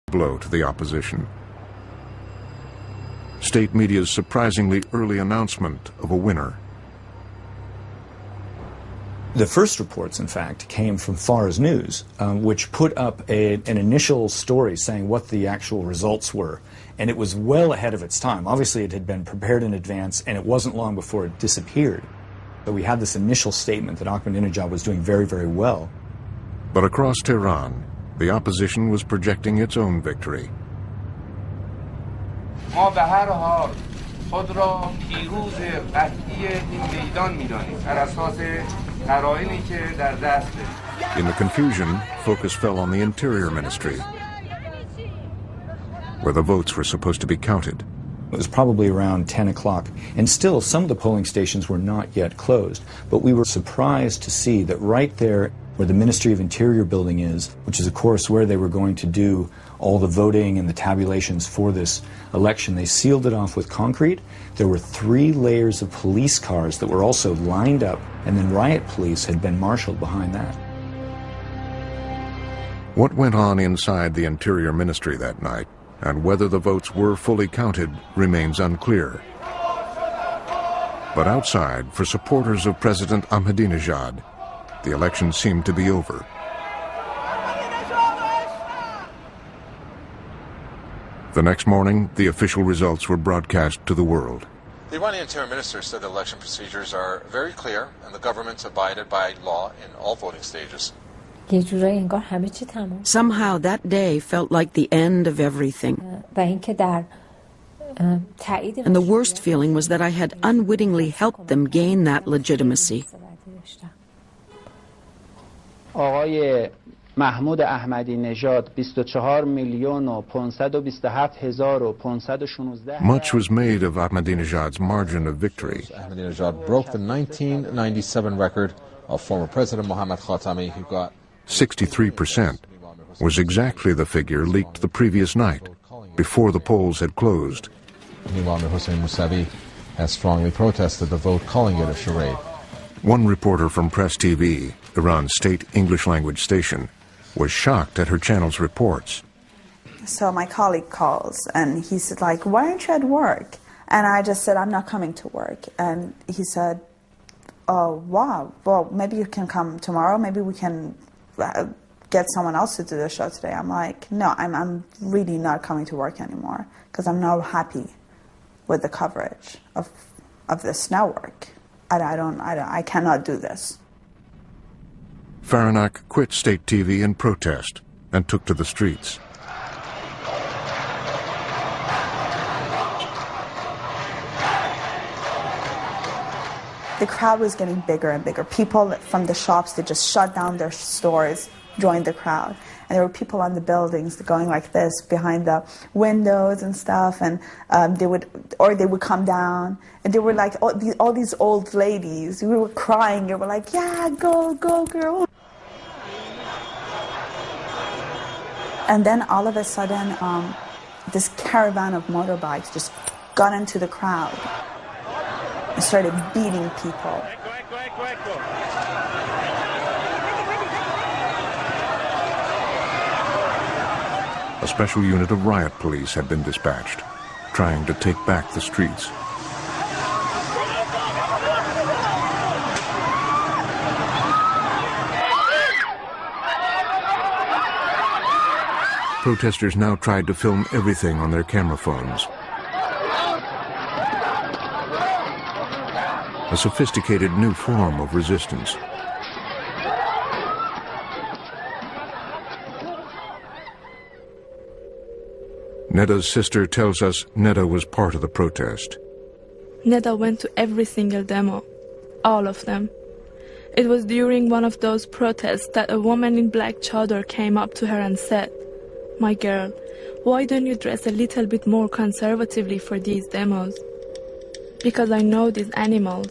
blow to the opposition. State media's surprisingly early announcement of a winner. The first reports, in fact, came from Fars News, which put up an initial story saying what the actual results were. And it was well ahead of its time. Obviously, it had been prepared in advance, and it wasn't long before it disappeared. So we had this initial statement that Ahmadinejad was doing very, very well. But across Tehran, the opposition was projecting its own victory. ما به هر حال خود را پیروز قطعی این میدان می‌دانیم بر اساس قرائنی که در دست داریم. In the confusion, focus fell on the Interior Ministry, where the votes were supposed to be counted. It was probably around 10 o'clock, and still some of the polling stations were not yet closed, but we were surprised to see that right there where the Ministry of Interior building is, which is of course where they were going to do all the voting and the tabulations for this election, they sealed it off with concrete. There were 3 layers of police cars that were also lined up, and then riot police had been marshaled behind that. What went on inside the Interior Ministry that night, and whether the votes were fully counted, remains unclear. But outside, for supporters of President Ahmadinejad, the election seemed to be over. The next morning, the official results were broadcast to the world. The Iranian Interior Minister said the election procedures are very clear and the government abided by law in all voting stages. Somehow that day felt like the end of everything. And the worst feeling was that I had unwittingly helped them gain that legitimacy. آقای محمود احمدی نژاد 24,527,516. Much was made of Ahmadinejad's margin of victory. Ahmadinejad broke the 1997 record of former President Mohammad Khatami, who got 63% was exactly the figure leaked the previous night, before the polls had closed. Imam Hossein Mousavi has strongly protested the vote, calling it a charade. One reporter from Press TV, Iran's state English-language station, was shocked at her channel's reports. So my colleague calls, and he said, like, why aren't you at work? And I just said, I'm not coming to work. And he said, oh, wow, well, maybe you can come tomorrow. Maybe we can get someone else to do the show today. I'm like, no, I'm really not coming to work anymore because I'm not happy with the coverage of this network. I cannot do this. Faranak quit state TV in protest and took to the streets. The crowd was getting bigger and bigger. People from the shops, they just shut down their stores, joined the crowd. And there were people on the buildings going like this behind the windows and stuff, and they would come down, and they were like all these old ladies. We were crying, and we were like, yeah, go, go, girl. And then all of a sudden, this caravan of motorbikes just got into the crowd and started beating people. A special unit of riot police had been dispatched, trying to take back the streets. Protesters now tried to film everything on their camera phones. A sophisticated new form of resistance. Neda's sister tells us Neda was part of the protest. Neda went to every single demo, all of them. It was during one of those protests that a woman in black chador came up to her and said, "My girl, why don't you dress a little bit more conservatively for these demos? Because I know these animals.